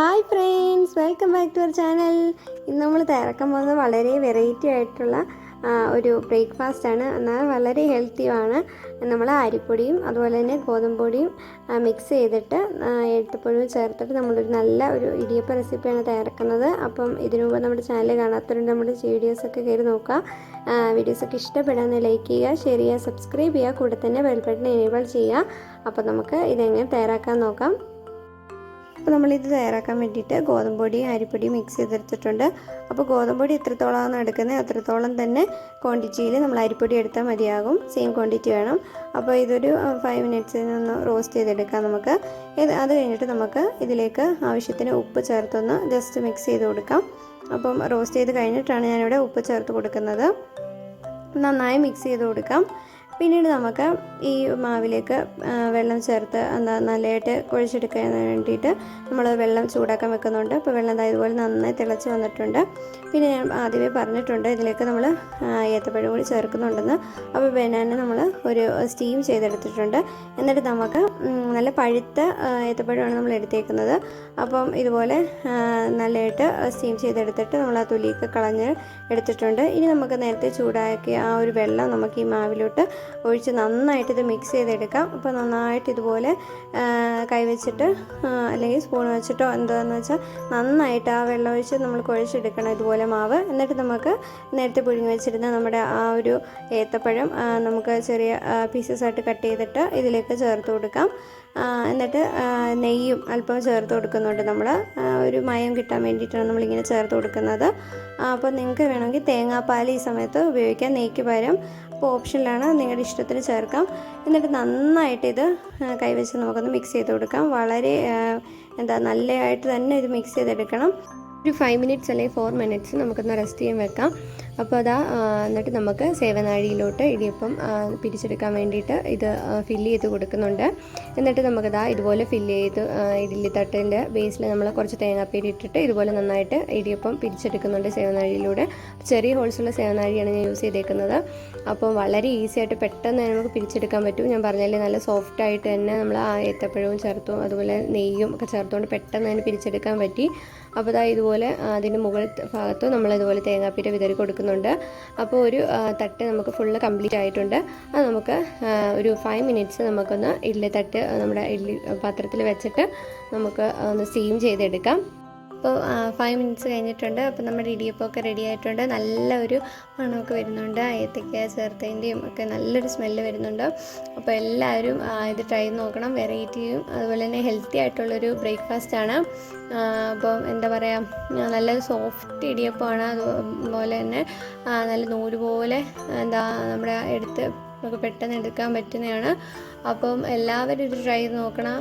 Hi friends, welcome back to our channel. ഇന്ന് നമ്മൾ തയ്യാറാക്കാൻ പോകുന്നത് വളരെ വെറൈറ്റി ആയിട്ടുള്ള ഒരു ബ്രേക്ക്ഫാസ്റ്റാണ്. എന്നാൽ വളരെ ഹെൽത്തിയുമാണ്. നമ്മൾ അരിപ്പൊടിയും അതുപോലെ തന്നെ ഗോതമ്പൊടിയും മിക്സ് ചെയ്തിട്ട് ഏത്തപ്പഴവും ചേർത്തിട്ട് നമ്മളൊരു നല്ല ഒരു ഇടിയപ്പ റെസിപ്പിയാണ് തയ്യാറാക്കുന്നത്. അപ്പം ഇതിനു മുമ്പ് നമ്മുടെ ചാനൽ കാണാത്തവരുണ്ട്, നമ്മുടെ വീഡിയോസൊക്കെ കയറി നോക്കുക. വീഡിയോസൊക്കെ ഇഷ്ടപ്പെടാമെന്ന് ലൈക്ക് ചെയ്യുക, ഷെയർ ചെയ്യുക, സബ്സ്ക്രൈബ് ചെയ്യുക, കൂടെ തന്നെ ബെൽ ബട്ടൺ എനേബിൾ ചെയ്യുക. അപ്പോൾ നമുക്ക് ഇതെങ്ങനെ തയ്യാറാക്കാൻ നോക്കാം. അപ്പോൾ നമ്മളിത് തയ്യാറാക്കാൻ വേണ്ടിയിട്ട് ഗോതമ്പൊടിയും അരിപ്പൊടിയും മിക്സ് ചെയ്തെടുത്തിട്ടുണ്ട്. അപ്പോൾ ഗോതമ്പൊടി എത്രത്തോളമാണ് എടുക്കുന്നത് അത്രത്തോളം തന്നെ ക്വാണ്ടിറ്റിയിൽ നമ്മൾ അരിപ്പൊടി എടുത്താൽ മതിയാകും. സെയിം ക്വാണ്ടിറ്റി വേണം. അപ്പോൾ ഇതൊരു 5 മിനിറ്റ്സിനൊന്ന് റോസ്റ്റ് ചെയ്തെടുക്കാം നമുക്ക്. അത് കഴിഞ്ഞിട്ട് നമുക്ക് ഇതിലേക്ക് ആവശ്യത്തിന് ഉപ്പ് ചേർത്തൊന്ന് ജസ്റ്റ് മിക്സ് ചെയ്ത് കൊടുക്കാം. അപ്പം റോസ്റ്റ് ചെയ്ത് കഴിഞ്ഞിട്ടാണ് ഞാനിവിടെ ഉപ്പ് ചേർത്ത് കൊടുക്കുന്നത്. നന്നായി മിക്സ് ചെയ്ത് കൊടുക്കാം. പിന്നീട് നമുക്ക് ഈ മാവിലേക്ക് വെള്ളം ചേർത്ത് നല്ലതായിട്ട് കുഴച്ചെടുക്കാൻ വേണ്ടിയിട്ട് നമ്മൾ വെള്ളം ചൂടാക്കാൻ വെക്കുന്നുണ്ട്. അപ്പോൾ വെള്ളം ഇതുപോലെ നന്നായി തിളച്ച് വന്നിട്ടുണ്ട്. പിന്നെ ഞാൻ ആദ്യമേ പറഞ്ഞിട്ടുണ്ട് ഇതിലേക്ക് നമ്മൾ ഏത്തപ്പഴം കൂടി ചേർക്കുന്നുണ്ടെന്ന്. അപ്പോൾ ബനാന നമ്മൾ ഒരു സ്റ്റീം ചെയ്തെടുത്തിട്ടുണ്ട്. എന്നിട്ട് നമുക്ക് നല്ല പഴുത്ത ഏത്തപ്പഴമാണ് നമ്മൾ എടുത്തേക്കുന്നത്. അപ്പം ഇതുപോലെ നല്ലതായിട്ട് സ്റ്റീം ചെയ്തെടുത്തിട്ട് നമ്മൾ ആ തൊലിയൊക്കെ കളഞ്ഞ് എടുത്തിട്ടുണ്ട്. ഇനി നമുക്ക് നേരത്തെ ചൂടാക്കിയ ആ ഒരു വെള്ളം നമുക്ക് ഈ മാവിലോട്ട് ഒഴിച്ച് നന്നായിട്ട് ഇത് മിക്സ് ചെയ്തെടുക്കാം. അപ്പോൾ നന്നായിട്ട് ഇതുപോലെ കൈവച്ചിട്ട് അല്ലെങ്കിൽ സ്പൂൺ വെച്ചിട്ടോ എന്താണെന്ന് വെച്ചാൽ നന്നായിട്ട് ആ വെള്ളം ഒഴിച്ച് നമ്മൾ കുഴച്ചെടുക്കണം ഇതുപോലെ മാവ്. എന്നിട്ട് നമുക്ക് നേരത്തെ പുഴുങ്ങി വെച്ചിരുന്ന നമ്മുടെ ആ ഒരു ഏത്തപ്പഴം നമുക്ക് ചെറിയ പീസസ് ആയിട്ട് കട്ട് ചെയ്തിട്ട് ഇതിലേക്ക് ചേർത്ത് കൊടുക്കാം. എന്നിട്ട് നെയ്യും അല്പം ചേർത്ത് കൊടുക്കുന്നുണ്ട്. നമ്മൾ ഒരു മയം കിട്ടാൻ വേണ്ടിയിട്ടാണ് നമ്മളിങ്ങനെ ചേർത്ത് കൊടുക്കുന്നത്. അപ്പോൾ നിങ്ങൾക്ക് വേണമെങ്കിൽ തേങ്ങാപ്പാൽ ഈ സമയത്ത് ഉപയോഗിക്കാം നെയ്ക്ക് പകരം. അപ്പോൾ ഓപ്ഷനിലാണ്, നിങ്ങളുടെ ഇഷ്ടത്തിന് ചേർക്കാം. എന്നിട്ട് നന്നായിട്ട് ഇത് കൈവച്ച് നമുക്കൊന്ന് മിക്സ് ചെയ്ത് കൊടുക്കാം. വളരെ നല്ലതായിട്ട് തന്നെ ഇത് മിക്സ് ചെയ്തെടുക്കണം. ഒരു 5 മിനിറ്റ്സ് അല്ലെങ്കിൽ 4 മിനിറ്റ്സ് നമുക്കൊന്ന് റെസ്റ്റ് ചെയ്യാൻ വെക്കാം. അപ്പോൾ എന്നിട്ട് നമുക്ക് സേവനാഴിയിലോട്ട് ഇടിയപ്പം പിരിച്ചെടുക്കാൻ വേണ്ടിയിട്ട് ഇത് ഫില്ല് ചെയ്ത് കൊടുക്കുന്നുണ്ട്. എന്നിട്ട് നമുക്കത് ഇതുപോലെ ഫില്ല് ചെയ്ത് ഇഡ്ഡലി തട്ടിൻ്റെ ബേസിൽ നമ്മൾ കുറച്ച് തേങ്ങാപ്പീരി ഇട്ടിട്ട് ഇതുപോലെ നന്നായിട്ട് ഇടിയപ്പം പിരിച്ചെടുക്കുന്നുണ്ട് സേവനാഴിയിലൂടെ. ചെറിയ ഹോൾസുള്ള സേവനാഴിയാണ് ഞാൻ യൂസ് ചെയ്തേക്കുന്നത്. അപ്പോൾ വളരെ ഈസി ആയിട്ട് പെട്ടെന്ന് നമുക്ക് പിരിച്ചെടുക്കാൻ പറ്റും. ഞാൻ പറഞ്ഞാലേ നല്ല സോഫ്റ്റായിട്ട് തന്നെ നമ്മൾ ആ ഏത്തപ്പഴവും ചേർത്തും അതുപോലെ നെയ്യും ഒക്കെ ചേർത്തുകൊണ്ട് പെട്ടെന്ന് തന്നെ പിരിച്ചെടുക്കാൻ പറ്റി. അപ്പോൾ ഇതുപോലെ അതിൻ്റെ മുകൾ ഭാഗത്ത് നമ്മളിതുപോലെ തേങ്ങാപ്പീര വിതറി കൊടുക്കുന്നുണ്ട്. അപ്പോൾ ഒരു തട്ട് നമുക്ക് ഫുള്ള് കംപ്ലീറ്റ് ആയിട്ടുണ്ട്. അത് നമുക്ക് ഒരു 5 മിനിറ്റ്സ് നമുക്കൊന്ന് ഇഡ്ഡലി തട്ട് നമ്മുടെ ഇഡ്ഡലി പാത്രത്തിൽ വെച്ചിട്ട് നമുക്ക് ഒന്ന് സ്റ്റീം ചെയ്തെടുക്കാം. അപ്പോൾ 5 മിനിറ്റ്സ് കഴിഞ്ഞിട്ടുണ്ട്. അപ്പോൾ നമ്മുടെ ഇടിയപ്പമൊക്കെ റെഡി ആയിട്ടുണ്ട്. നല്ലൊരു മണമൊക്കെ വരുന്നുണ്ട്. ഏത്തക്ക ചേർത്തതിൻ്റെയും ഒക്കെ നല്ലൊരു സ്മെല്ല് വരുന്നുണ്ട്. അപ്പോൾ എല്ലാവരും ഇത് ട്രൈ നോക്കണം. വെറൈറ്റിയും അതുപോലെ തന്നെ ഹെൽത്തി ആയിട്ടുള്ളൊരു ബ്രേക്ക്ഫാസ്റ്റാണ്. അപ്പോൾ എന്താ പറയുക, നല്ല സോഫ്റ്റ് ഇടിയപ്പമാണ്. അതുപോലെ തന്നെ നല്ല നൂല് പോലെ നമ്മുടെ എടുത്ത് നമുക്ക് പെട്ടെന്ന് എടുക്കാൻ പറ്റുന്നതാണ്. അപ്പം എല്ലാവരും ഇത് ട്രൈ നോക്കണം.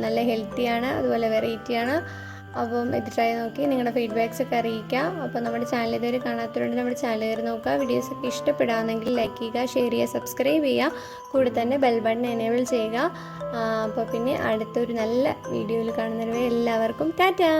നല്ല ഹെൽത്തിയാണ്, അതുപോലെ വെറൈറ്റിയാണ്. അപ്പം ഇത് ട്രൈ നോക്കി നിങ്ങളുടെ ഫീഡ്ബാക്സൊക്കെ അറിയിക്കുക. അപ്പോൾ നമ്മുടെ ചാനൽ ഇതുവരെ കാണാത്തവരുണ്ട്, നമ്മുടെ ചാനൽ കയറി നോക്കുക. വീഡിയോസൊക്കെ ഇഷ്ടപ്പെടുകയാണെങ്കിൽ ലൈക്ക് ചെയ്യുക, ഷെയർ ചെയ്യുക, സബ്സ്ക്രൈബ് ചെയ്യുക, കൂടെ തന്നെ ബെൽ ബട്ടൺ എനേബിൾ ചെയ്യുക. അപ്പോൾ പിന്നെ അടുത്തൊരു നല്ല വീഡിയോയിൽ കാണുന്നവരെ എല്ലാവർക്കും ടാറ്റാ.